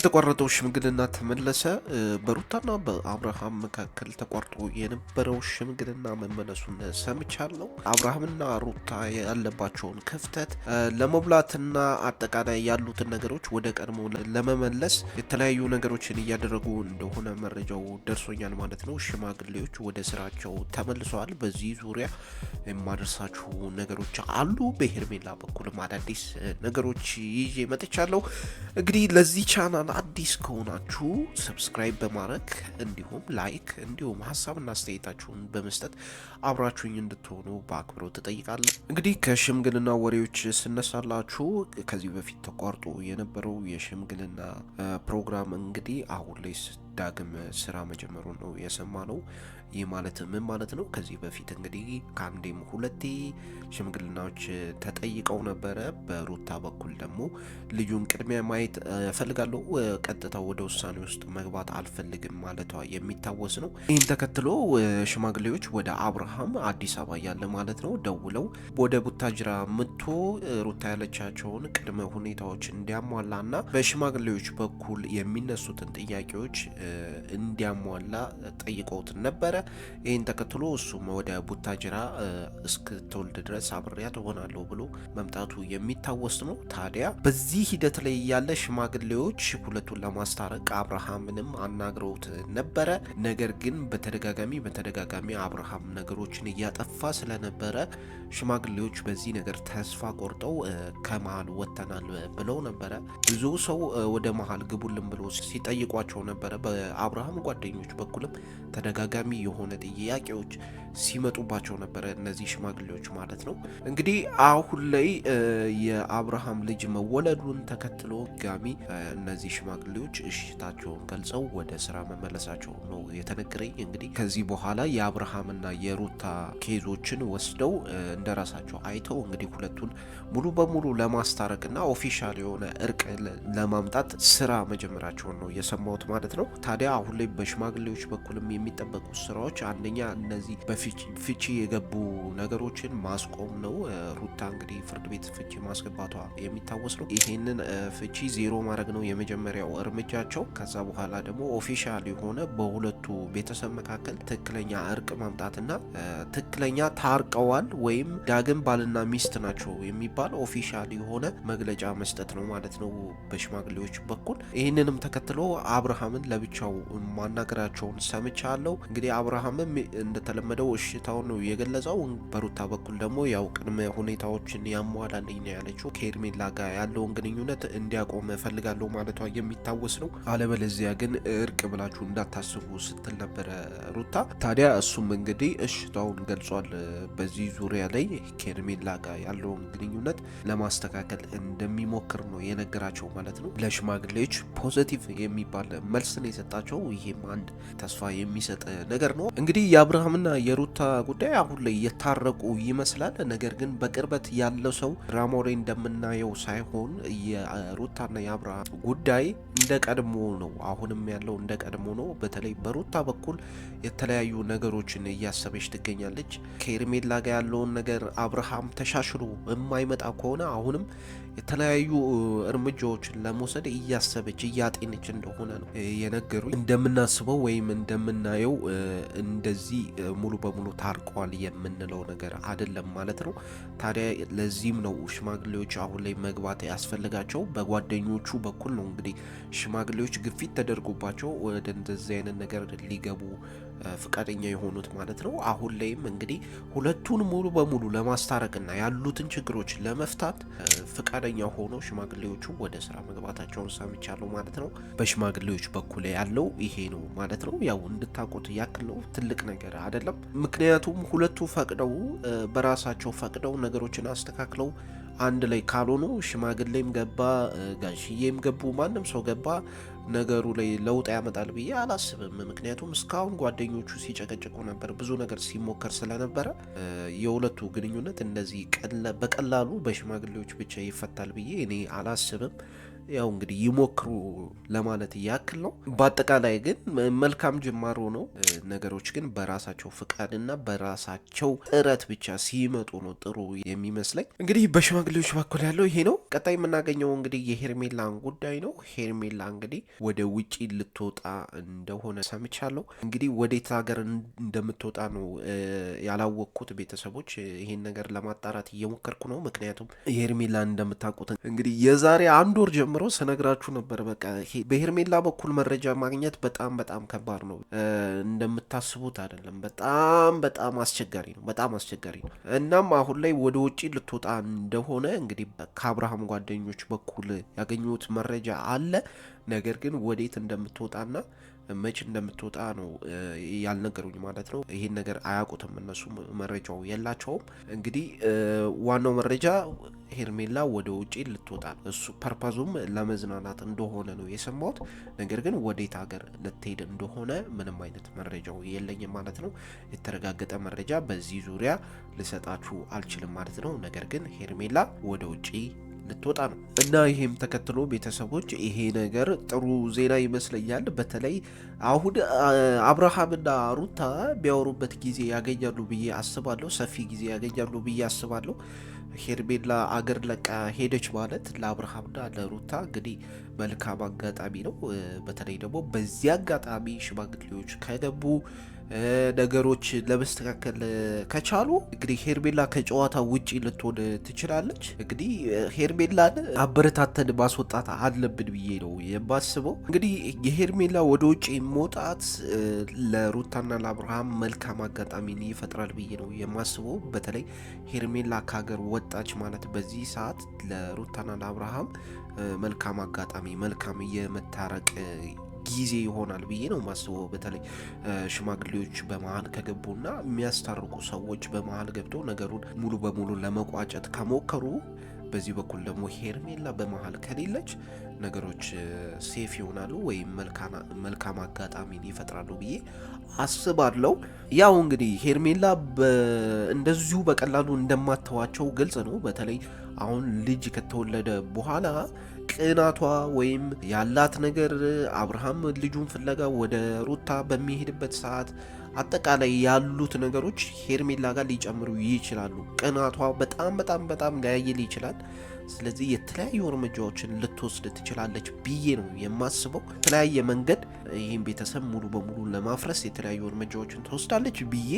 የተቋረጠው ሽምግልና ተመለሰ። በሩታና በአብርሃም መካከል ተቋርጦ የነበረው ሽምግልና መመለሱን ሰምቻለሁ። አብርሃምና ሩታ ያለባቸውን ክፍተት ለመሙላትና አጠቃላይ ያሉትን ነገሮች ወደ ቀድሞ ለመመለስ የተለያዩ ነገሮችን እያደረጉ እንደሆነ መረጃው ደርሶኛል ማለት ነው። ሽማግሌዎች ወደ ስራቸው ተመልሰዋል። በዚህ ዙሪያ የማደርሳችሁ ነገሮች አሉ። በሄርሜላ በኩልም አዳዲስ ነገሮች ይዤ መጥቻለሁ። እንግዲህ ለዚህ ቻናል አዲስ ከሆናችሁ ሰብስክራይብ በማድረግ እንዲሁም ላይክ እንዲሁም ሀሳብና አስተያየታችሁን በመስጠት አብራችሁኝ እንድትሆኑ በአክብሮት እጠይቃለሁ። እንግዲህ ከሽምግልና ወሬዎች ስነሳላችሁ ከዚህ በፊት ተቋርጦ የነበረው የሽምግልና ፕሮግራም እንግዲህ አሁን ላይ ዳግም ስራ መጀመሩን ነው የሰማነው። ይህ ማለት ምን ማለት ነው? ከዚህ በፊት እንግዲህ ከአንዴም ሁለቴ ሽምግልናዎች ተጠይቀው ነበረ። በሩታ በኩል ደግሞ ልጁን ቅድሚያ ማየት እፈልጋለሁ፣ ቀጥታ ወደ ውሳኔ ውስጥ መግባት አልፈልግም ማለቷ የሚታወስ ነው። ይህን ተከትሎ ሽማግሌዎች ወደ አብርሃም አዲስ አበባ ያለ ማለት ነው ደውለው ወደ ቡታጅራ መጥቶ ሩታ ያለቻቸውን ቅድመ ሁኔታዎች እንዲያሟላና በሽማግሌዎች በኩል የሚነሱትን ጥያቄዎች እንዲያሟላ ጠይቀውት ነበረ። ይህን ተከትሎ እሱም ወደ ቡታጅራ እስክትወልድ ድረስ አብሬያት እሆናለሁ ብሎ መምጣቱ የሚታወስ ነው። ታዲያ በዚህ ሂደት ላይ ያለ ሽማግሌዎች ሁለቱን ለማስታረቅ አብርሃምንም አናግረውት ነበረ። ነገር ግን በተደጋጋሚ አብርሃም ነገሮችን እያጠፋ ስለነበረ ሽማግሌዎች በዚህ ነገር ተስፋ ቆርጠው ከመሀል ወጥተናል ብለው ነበረ። ብዙ ሰው ወደ መሀል ግቡልን ብሎ ሲጠይቋቸው ነበረ። በአብርሃም ጓደኞች በኩልም ተደጋጋሚ የሆነ ጥያቄዎች ሲመጡባቸው ነበረ፣ እነዚህ ሽማግሌዎች ማለት ነው። እንግዲህ አሁን ላይ የአብርሃም ልጅ መወለዱን ተከትሎ ጋሚ እነዚህ ሽማግሌዎች እሽታቸውን ገልጸው ወደ ስራ መመለሳቸው ነው የተነገረኝ። እንግዲህ ከዚህ በኋላ የአብርሃምና የሩታ ኬዞችን ወስደው እንደራሳቸው አይተው እንግዲህ ሁለቱን ሙሉ በሙሉ ለማስታረቅና ኦፊሻል የሆነ እርቅ ለማምጣት ስራ መጀመራቸውን ነው የሰማሁት ማለት ነው። ታዲያ አሁን ላይ በሽማግሌዎች በኩልም የሚጠበቁ ስራዎች አንደኛ እነዚህ በፍቺ የገቡ ነገሮችን ማስቆም ነው። ሩታ እንግዲህ ፍርድ ቤት ፍቺ ማስገባቷ የሚታወስ ነው። ይሄንን ፍቺ ዜሮ ማድረግ ነው የመጀመሪያው እርምጃቸው። ከዛ በኋላ ደግሞ ኦፊሻል የሆነ በሁለቱ ቤተሰብ መካከል ትክክለኛ እርቅ ማምጣትና ትክክለኛ ታርቀዋል ወይም ዳግም ባልና ሚስት ናቸው የሚባል ኦፊሻል የሆነ መግለጫ መስጠት ነው ማለት ነው በሽማግሌዎች በኩል። ይህንንም ተከትሎ አብርሃምን ለብቻው ማናገራቸውን ሰምቻለሁ። እንግዲህ አብርሃምም እንደተለመደው እሽታውን ነው የገለጸው። በሩታ በኩል ደግሞ ያው ቅድመ ሁኔታዎችን ያሟላልኝ ነው ያለችው። ከሄርሜላ ጋር ያለውን ግንኙነት እንዲያቆም እፈልጋለሁ ማለቷ የሚታወስ ነው። አለበለዚያ ግን እርቅ ብላችሁ እንዳታስቡ ስትል ነበረ ሩታ። ታዲያ እሱም እንግዲህ እሽታውን ገልጿል። በዚህ ዙሪያ ላይ ከሄርሜላ ጋር ያለውን ግንኙነት ለማስተካከል እንደሚሞክር ነው የነገራቸው ማለት ነው። ለሽማግሌዎች ፖዘቲቭ የሚባል መልስ ነው የሰጣቸው። ይሄም አንድ ተስፋ የሚሰጥ ነገር ነው። እንግዲህ የአብርሃምና የሩታ ጉዳይ አሁን ላይ የታረቁ ይመስላል። ነገር ግን በቅርበት ያለው ሰው ድራማው ላይ እንደምናየው ሳይሆን የሩታና የአብርሃም ጉዳይ እንደ ቀድሞ ነው። አሁንም ያለው እንደ ቀድሞ ነው። በተለይ በሩታ በኩል የተለያዩ ነገሮችን እያሰበች ትገኛለች። ከሄርሜላ ጋር ያለውን ነገር አብርሃም ተሻሽሎ የማይመጣ ከሆነ አሁንም የተለያዩ እርምጃዎችን ለመውሰድ እያሰበች እያጤነች እንደሆነ ነው የነገሩ። እንደምናስበው ወይም እንደምናየው እንደዚህ ሙሉ በሙሉ ታርቀዋል የምንለው ነገር አይደለም ማለት ነው። ታዲያ ለዚህም ነው ሽማግሌዎች አሁን ላይ መግባት ያስፈልጋቸው። በጓደኞቹ በኩል ነው እንግዲህ ሽማግሌዎች ግፊት ተደርጎባቸው ወደ እንደዚህ አይነት ነገር ሊገቡ ፍቃደኛ የሆኑት ማለት ነው። አሁን ላይም እንግዲህ ሁለቱን ሙሉ በሙሉ ለማስታረቅና ያሉትን ችግሮች ለመፍታት ፍቃደኛ ሆኖ ሽማግሌዎቹ ወደ ስራ መግባታቸውን ሰምቻለሁ ማለት ነው። በሽማግሌዎች በኩል ያለው ይሄ ነው ማለት ነው። ያው እንድታውቁት ያክል ነው፣ ትልቅ ነገር አይደለም። ምክንያቱም ሁለቱ ፈቅደው በራሳቸው ፈቅደው ነገሮችን አስተካክለው አንድ ላይ ካልሆኑ ሽማግሌም ገባ ጋሽዬም ገቡ ማንም ሰው ገባ ነገሩ ላይ ለውጥ ያመጣል ብዬ አላስብም። ምክንያቱም እስካሁን ጓደኞቹ ሲጨቀጭቁ ነበር፣ ብዙ ነገር ሲሞከር ስለነበረ የሁለቱ ግንኙነት እንደዚህ በቀላሉ በሽማግሌዎች ብቻ ይፈታል ብዬ እኔ አላስብም። ያው እንግዲህ ይሞክሩ ለማለት ያክል ነው። በአጠቃላይ ግን መልካም ጅማሮ ነው። ነገሮች ግን በራሳቸው ፍቃድና በራሳቸው ጥረት ብቻ ሲመጡ ነው ጥሩ የሚመስለኝ። እንግዲህ በሽማግሌዎች በኩል ያለው ይሄ ነው። ቀጣይ የምናገኘው እንግዲህ የሄርሜላን ጉዳይ ነው። ሄርሜላ እንግዲህ ወደ ውጪ ልትወጣ እንደሆነ ሰምቻለሁ። እንግዲህ ወዴት ሀገር እንደምትወጣ ነው ያላወቅኩት። ቤተሰቦች ይሄን ነገር ለማጣራት እየሞከርኩ ነው። ምክንያቱም ሄርሜላን እንደምታውቁት እንግዲህ የዛሬ 1 ወር ጀምሮ ስነግራችሁ ነበር። በቃ በሄርሜላ በኩል መረጃ ማግኘት በጣም በጣም ከባድ ነው። እንደምታስቡት አይደለም። በጣም አስቸጋሪ ነው። በጣም አስቸጋሪ ነው። እናም አሁን ላይ ወደ ውጪ ልትወጣ እንደሆነ እንግዲህ ከአብርሃም ጓደኞች በኩል ያገኙት መረጃ አለ። ነገር ግን ወዴት እንደምትወጣና መች እንደምትወጣ ነው ያልነገሩኝ ማለት ነው። ይሄን ነገር አያውቁትም እነሱ፣ መረጃው የላቸውም። እንግዲህ ዋናው መረጃ ሄርሜላ ወደ ውጪ ልትወጣ እሱ ፐርፐዙም ለመዝናናት እንደሆነ ነው የሰማሁት። ነገር ግን ወዴት ሀገር ልትሄድ እንደሆነ ምንም አይነት መረጃው የለኝም ማለት ነው። የተረጋገጠ መረጃ በዚህ ዙሪያ ልሰጣችሁ አልችልም ማለት ነው። ነገር ግን ሄርሜላ ወደ ውጪ ልትወጣ ነው እና ይሄም ተከትሎ ቤተሰቦች ይሄ ነገር ጥሩ ዜና ይመስለኛል። በተለይ አሁን አብርሃምና ሩታ ቢያወሩበት ጊዜ ያገኛሉ ብዬ አስባለሁ። ሰፊ ጊዜ ያገኛሉ ብዬ አስባለሁ። ሄርሜላ አገር ለቃ ሄደች ማለት ለአብርሃምና ለሩታ እንግዲህ መልካም አጋጣሚ ነው። በተለይ ደግሞ በዚህ አጋጣሚ ሽማግሌዎች ከገቡ ነገሮች ለመስተካከል ከቻሉ እንግዲህ ሄርሜላ ከጨዋታ ውጪ ልትሆን ትችላለች። እንግዲህ ሄርሜላን አበረታተን ማስወጣት አለብን ብዬ ነው የማስበው። እንግዲህ የሄርሜላ ወደ ውጪ መውጣት ለሩታና ለአብርሃም መልካም አጋጣሚን ይፈጥራል ብዬ ነው የማስበው። በተለይ ሄርሜላ ከሀገር ወጣች ማለት በዚህ ሰዓት ለሩታና ለአብርሃም መልካም አጋጣሚ፣ መልካም የመታረቅ ጊዜ ይሆናል ብዬ ነው ማስበው። በተለይ ሽማግሌዎች በመሀል ከገቡና የሚያስታርቁ ሰዎች በመሀል ገብተው ነገሩን ሙሉ በሙሉ ለመቋጨት ከሞከሩ፣ በዚህ በኩል ደግሞ ሄርሜላ በመሀል ከሌለች ነገሮች ሴፍ ይሆናሉ ወይም መልካም አጋጣሚን ይፈጥራሉ ብዬ አስባለሁ። ያው እንግዲህ ሄርሜላ እንደዚሁ በቀላሉ እንደማተዋቸው ግልጽ ነው። በተለይ አሁን ልጅ ከተወለደ በኋላ ቅናቷ ወይም ያላት ነገር አብርሃም ልጁን ፍለጋ ወደ ሩታ በሚሄድበት ሰዓት አጠቃላይ ያሉት ነገሮች ሄርሜላ ጋር ሊጨምሩ ይችላሉ። ቅናቷ በጣም ሊያይል ይችላል። ስለዚህ የተለያዩ እርምጃዎችን ልትወስድ ትችላለች ብዬ ነው የማስበው። የተለያየ መንገድ ይህን ቤተሰብ ሙሉ በሙሉ ለማፍረስ የተለያዩ እርምጃዎችን ትወስዳለች ብዬ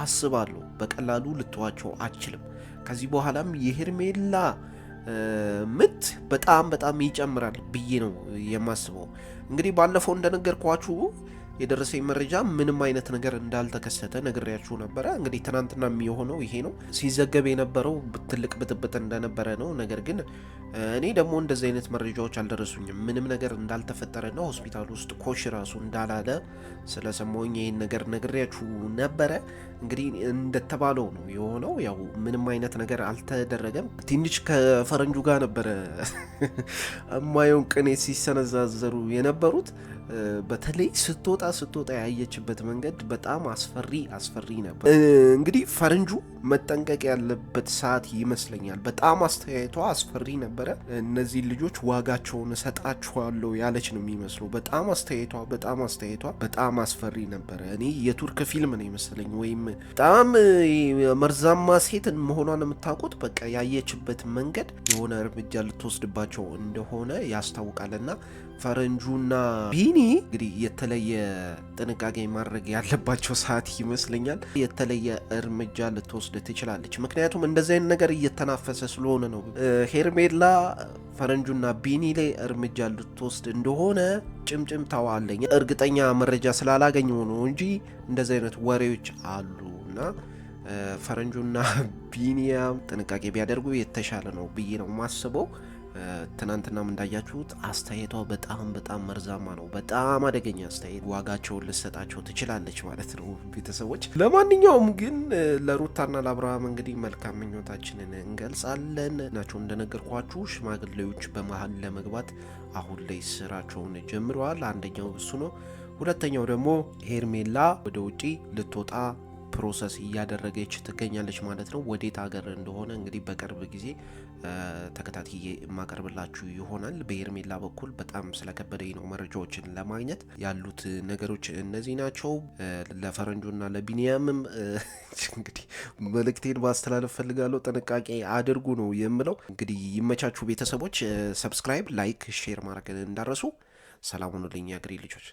አስባለሁ። በቀላሉ ልትዋቸው አችልም። ከዚህ በኋላም የሄርሜላ ምት በጣም ይጨምራል ብዬ ነው የማስበው። እንግዲህ ባለፈው እንደነገርኳችሁ የደረሰኝ መረጃ ምንም አይነት ነገር እንዳልተከሰተ ነግሬያችሁ ነበረ። እንግዲህ ትናንትና የሆነው ይሄ ነው። ሲዘገብ የነበረው ትልቅ ብጥብጥ እንደነበረ ነው። ነገር ግን እኔ ደግሞ እንደዚህ አይነት መረጃዎች አልደረሱኝም። ምንም ነገር እንዳልተፈጠረና ሆስፒታል ውስጥ ኮሽ ራሱ እንዳላለ ስለሰማሁኝ ይህን ነገር ነግሬያችሁ ነበረ። እንግዲህ እንደተባለው ነው የሆነው። ያው ምንም አይነት ነገር አልተደረገም። ትንሽ ከፈረንጁ ጋር ነበረ እማየውን ቅኔ ሲሰነዛዘሩ የነበሩት። በተለይ ስትወጣ ያየችበት መንገድ በጣም አስፈሪ ነበር። እንግዲህ ፈረንጁ መጠንቀቅ ያለበት ሰዓት ይመስለኛል። በጣም አስተያየቷ አስፈሪ ነበረ። እነዚህ ልጆች ዋጋቸውን እሰጣችኋለሁ ያለች ነው የሚመስለው። በጣም አስተያየቷ በጣም አስፈሪ ነበረ። እኔ የቱርክ ፊልም ነው ይመስለኝ፣ ወይም በጣም መርዛማ ሴት መሆኗን የምታውቁት። በቃ ያየችበት መንገድ የሆነ እርምጃ ልትወስድባቸው እንደሆነ ያስታውቃልና ፈረንጁና ቢኒ እንግዲህ የተለየ ጥንቃቄ ማድረግ ያለባቸው ሰዓት ይመስለኛል። የተለየ እርምጃ ልትወስድ ትችላለች። ምክንያቱም እንደዚህ አይነት ነገር እየተናፈሰ ስለሆነ ነው። ሄርሜላ ፈረንጁና ቢኒ ላይ እርምጃ ልትወስድ እንደሆነ ጭምጭምታው አለኝ። እርግጠኛ መረጃ ስላላገኘው ነው እንጂ እንደዚህ አይነት ወሬዎች አሉና ፈረንጁና ቢኒያም ጥንቃቄ ቢያደርጉ የተሻለ ነው ብዬ ነው ማስበው። ትናንትናም እንዳያችሁት አስተያየቷ በጣም መርዛማ ነው። በጣም አደገኛ አስተያየት። ዋጋቸውን ልሰጣቸው ትችላለች ማለት ነው ቤተሰቦች። ለማንኛውም ግን ለሩታና ለአብርሃም እንግዲህ መልካም ምኞታችንን እንገልጻለን ናቸው። እንደነገርኳችሁ ሽማግሌዎች በመሀል ለመግባት አሁን ላይ ስራቸውን ጀምረዋል። አንደኛው እሱ ነው። ሁለተኛው ደግሞ ሄርሜላ ወደ ውጪ ልትወጣ ፕሮሰስ እያደረገች ትገኛለች ማለት ነው። ወዴት ሀገር እንደሆነ እንግዲህ በቅርብ ጊዜ ተከታትዬ የማቀርብላችሁ ይሆናል። በሄርሜላ በኩል በጣም ስለከበደኝ ነው መረጃዎችን ለማግኘት ያሉት ነገሮች እነዚህ ናቸው። ለፈረንጆና ለቢኒያምም እንግዲህ መልእክቴን ማስተላለፍ ፈልጋለሁ። ጥንቃቄ አድርጉ ነው የምለው። እንግዲህ ይመቻችሁ ቤተሰቦች። ሰብስክራይብ፣ ላይክ፣ ሼር ማድረግ እንዳረሱ። ሰላም ሁኑልኝ የአገሬ ልጆች።